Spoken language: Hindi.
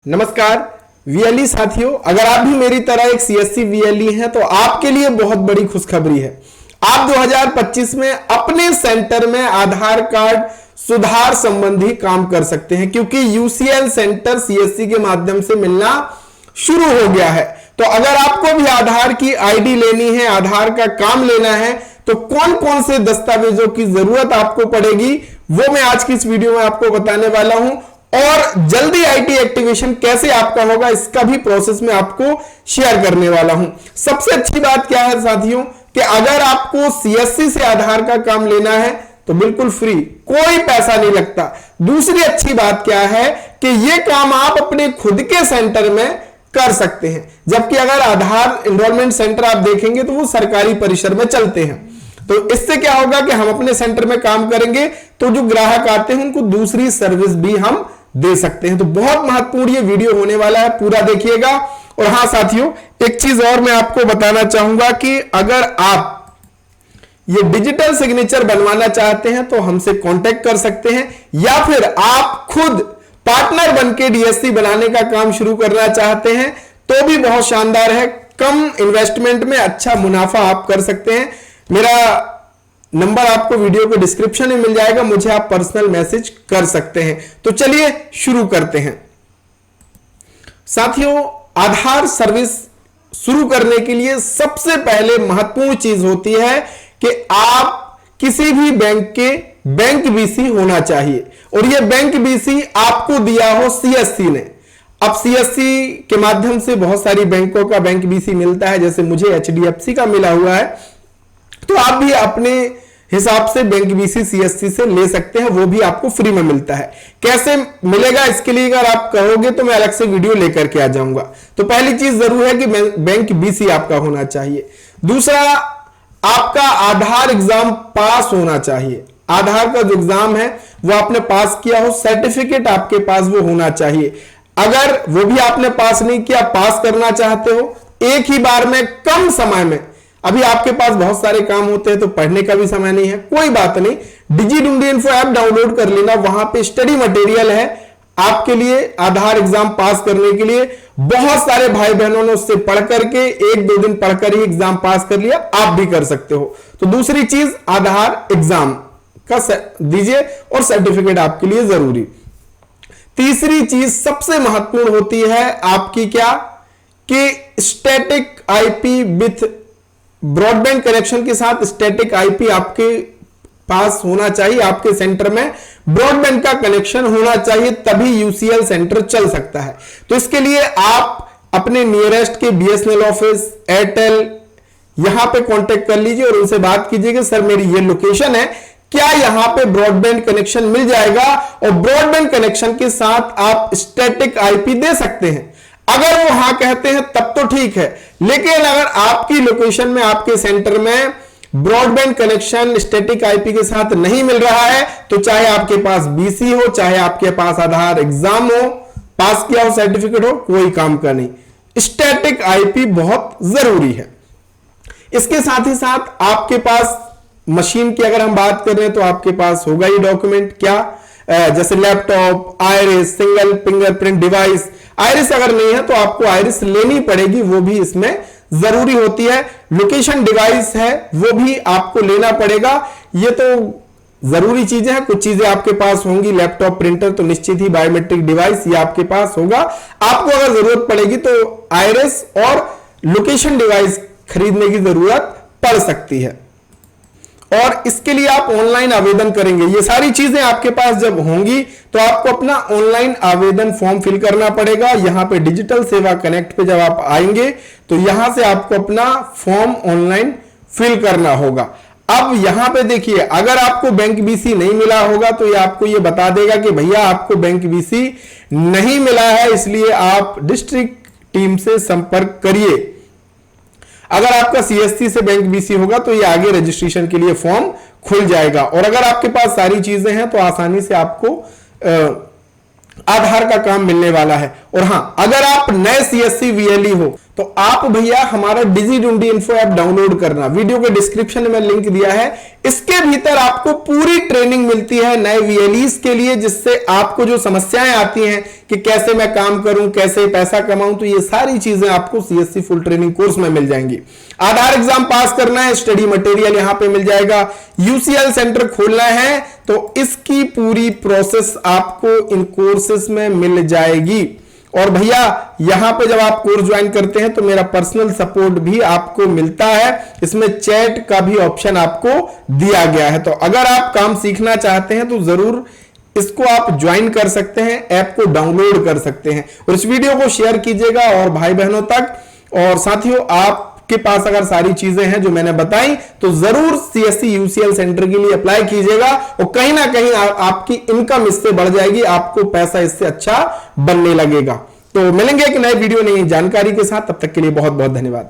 नमस्कार वीएलई साथियों, अगर आप भी मेरी तरह एक सीएससी वीएलई हैं तो आपके लिए बहुत बड़ी खुशखबरी है। आप 2025 में अपने सेंटर में आधार कार्ड सुधार संबंधी काम कर सकते हैं, क्योंकि यूसीएल सेंटर सीएससी के माध्यम से मिलना शुरू हो गया है। तो अगर आपको भी आधार की आईडी लेनी है, आधार का काम लेना है, तो कौन कौन से दस्तावेजों की जरूरत आपको पड़ेगी वो मैं आज की इस वीडियो में आपको बताने वाला हूं। और जल्दी आईटी एक्टिवेशन कैसे आपका होगा इसका भी प्रोसेस में आपको शेयर करने वाला हूं। सबसे अच्छी बात क्या है साथियों कि अगर आपको सीएससी से आधार का काम लेना है तो बिल्कुल फ्री, कोई पैसा नहीं लगता। दूसरी अच्छी बात क्या है कि यह काम आप अपने खुद के सेंटर में कर सकते हैं, जबकि अगर आधार एनरोलमेंट सेंटर आप देखेंगे तो वो सरकारी परिसर में चलते हैं। तो इससे क्या होगा कि हम अपने सेंटर में काम करेंगे तो जो ग्राहक आते हैं उनको दूसरी सर्विस भी हम दे सकते हैं। तो बहुत महत्वपूर्ण ये वीडियो होने वाला है, पूरा देखिएगा। और हां साथियों, एक चीज और मैं आपको बताना चाहूंगा कि अगर आप ये डिजिटल सिग्नेचर बनवाना चाहते हैं तो हमसे कांटेक्ट कर सकते हैं, या फिर आप खुद पार्टनर बनके डीएससी बनाने का काम शुरू करना चाहते हैं तो भी बहुत शानदार है। कम इन्वेस्टमेंट में अच्छा मुनाफा आप कर सकते हैं। मेरा नंबर आपको वीडियो के डिस्क्रिप्शन में मिल जाएगा, मुझे आप पर्सनल मैसेज कर सकते हैं। तो चलिए शुरू करते हैं साथियों। आधार सर्विस शुरू करने के लिए सबसे पहले महत्वपूर्ण चीज होती है कि आप किसी भी बैंक के बैंक बीसी होना चाहिए, और यह बैंक बीसी आपको दिया हो सीएससी ने। अब सीएससी के माध्यम से बहुत सारी बैंकों का बैंक बीसी मिलता है, जैसे मुझे एचडीएफसी का मिला हुआ है, तो आप भी अपने हिसाब से बैंक बीसी सीएससी से ले सकते हैं, वो भी आपको फ्री में मिलता है। कैसे मिलेगा इसके लिए अगर आप कहोगे तो मैं अलग से वीडियो लेकर के आ जाऊंगा। तो पहली चीज जरूर है कि बैंक बीसी आपका होना चाहिए। दूसरा, आपका आधार एग्जाम पास होना चाहिए। आधार का जो एग्जाम है वो आपने पास किया हो, सर्टिफिकेट आपके पास वो होना चाहिए। अगर वो भी आपने पास नहीं किया, पास करना चाहते हो एक ही बार में कम समय में, अभी आपके पास बहुत सारे काम होते हैं तो पढ़ने का भी समय नहीं है, कोई बात नहीं, डिजिडूंडी इन्फो ऐप डाउनलोड कर लेना, वहां पे स्टडी मटेरियल है आपके लिए। आधार एग्जाम पास करने के लिए बहुत सारे भाई बहनों ने उससे पढ़ करके एक दो दिन पढ़कर ही एग्जाम पास कर लिया, आप भी कर सकते हो। तो दूसरी चीज आधार एग्जाम का दीजिए और सर्टिफिकेट आपके लिए जरूरी। तीसरी चीज सबसे महत्वपूर्ण होती है आपकी क्या, कि static IP with broadband connection के साथ स्टैटिक आईपी आपके पास होना चाहिए। आपके सेंटर में ब्रॉडबैंड का कनेक्शन होना चाहिए, तभी यूसीएल सेंटर चल सकता है। तो इसके लिए आप अपने नियरेस्ट के बीएसएनएल ऑफिस, एयरटेल, यहां पे कांटेक्ट कर लीजिए और उनसे बात कीजिए कि सर मेरी ये लोकेशन है, क्या यहां पे ब्रॉडबैंड कनेक्शन मिल जाएगा, और ब्रॉडबैंड कनेक्शन के साथ आप स्टैटिक आईपी दे सकते हैं। अगर वो हां कहते हैं तब तो ठीक है, लेकिन अगर आपकी लोकेशन में, आपके सेंटर में ब्रॉडबैंड कनेक्शन स्टैटिक आईपी के साथ नहीं मिल रहा है, तो चाहे आपके पास बीसी हो, चाहे आपके पास आधार एग्जाम हो, पास किया हो, सर्टिफिकेट हो, कोई काम का नहीं, स्टैटिक आईपी बहुत जरूरी है। इसके साथ ही साथ आपके पास मशीन की अगर हम बात कर रहे हैं तो आपके पास होगा ये डॉक्यूमेंट, क्या जैसे laptop, iris, single fingerprint device. Iris अगर नहीं है तो आपको आइरिस लेनी पड़ेगी, वो भी इसमें जरूरी होती है। लोकेशन डिवाइस है वो भी आपको लेना पड़ेगा। ये तो जरूरी चीजें हैं, कुछ चीजें आपके पास होंगी, लैपटॉप, प्रिंटर तो निश्चित ही, बायोमेट्रिक डिवाइस ये आपके पास होगा। आपको अगर जरूरत पड़ेगी तो आइरिस और लोकेशन डिवाइस खरीदने की जरूरत पड़ सकती है, और इसके लिए आप ऑनलाइन आवेदन करेंगे। ये सारी चीजें आपके पास जब होंगी तो आपको अपना ऑनलाइन आवेदन फॉर्म फिल करना पड़ेगा। यहां पे डिजिटल सेवा कनेक्ट पे जब आप आएंगे तो यहां से आपको अपना फॉर्म ऑनलाइन फिल करना होगा। अब यहां पे देखिए, अगर आपको बैंक बीसी नहीं मिला होगा तो ये आपको ये बता देगा कि भैया आपको बैंक बीसी नहीं मिला है, इसलिए आप डिस्ट्रिक्ट टीम से संपर्क करिए। अगर आपका सीएससी से बैंक बीसी होगा तो ये आगे रजिस्ट्रेशन के लिए फॉर्म खुल जाएगा, और अगर आपके पास सारी चीजें हैं तो आसानी से आपको आधार का काम मिलने वाला है। और हां, अगर आप नए सीएससी वीएलई हो तो आप भैया हमारा डिजिडुंडी इन्फो ऐप डाउनलोड करना, वीडियो के डिस्क्रिप्शन में लिंक दिया है। इसके भीतर आपको पूरी ट्रेनिंग मिलती है नए वीएलईस के लिए, जिससे आपको जो समस्याएं आती हैं कि कैसे मैं काम करूं, कैसे पैसा कमाऊं, तो ये सारी चीजें आपको सीएससी फुल ट्रेनिंग कोर्स में मिल जाएंगी। आधार एग्जाम पास करना है, स्टडी मटेरियल यहां पे मिल जाएगा। यूसीएल सेंटर खोलना है तो इसकी पूरी प्रोसेस आपको इन कोर्सेस में मिल जाएगी। और भैया यहां पे जब आप कोर्स ज्वाइन करते हैं तो मेरा पर्सनल सपोर्ट भी आपको मिलता है, इसमें चैट का भी ऑप्शन आपको दिया गया है। तो अगर आप काम सीखना चाहते हैं तो जरूर इसको आप ज्वाइन कर सकते हैं, ऐप को डाउनलोड कर सकते हैं। और इस वीडियो को शेयर कीजिएगा और भाई बहनों तक। और साथियों, आपके पास अगर सारी चीजें हैं जो मैंने बताई तो जरूर सीएससी यूसीएल सेंटर के लिए अप्लाई कीजिएगा, और कहीं ना कहीं आपकी इनकम इससे बढ़ जाएगी, आपको पैसा इससे अच्छा बनने लगेगा। तो मिलेंगे एक नए वीडियो, नई जानकारी के साथ, तब तक के लिए बहुत बहुत धन्यवाद।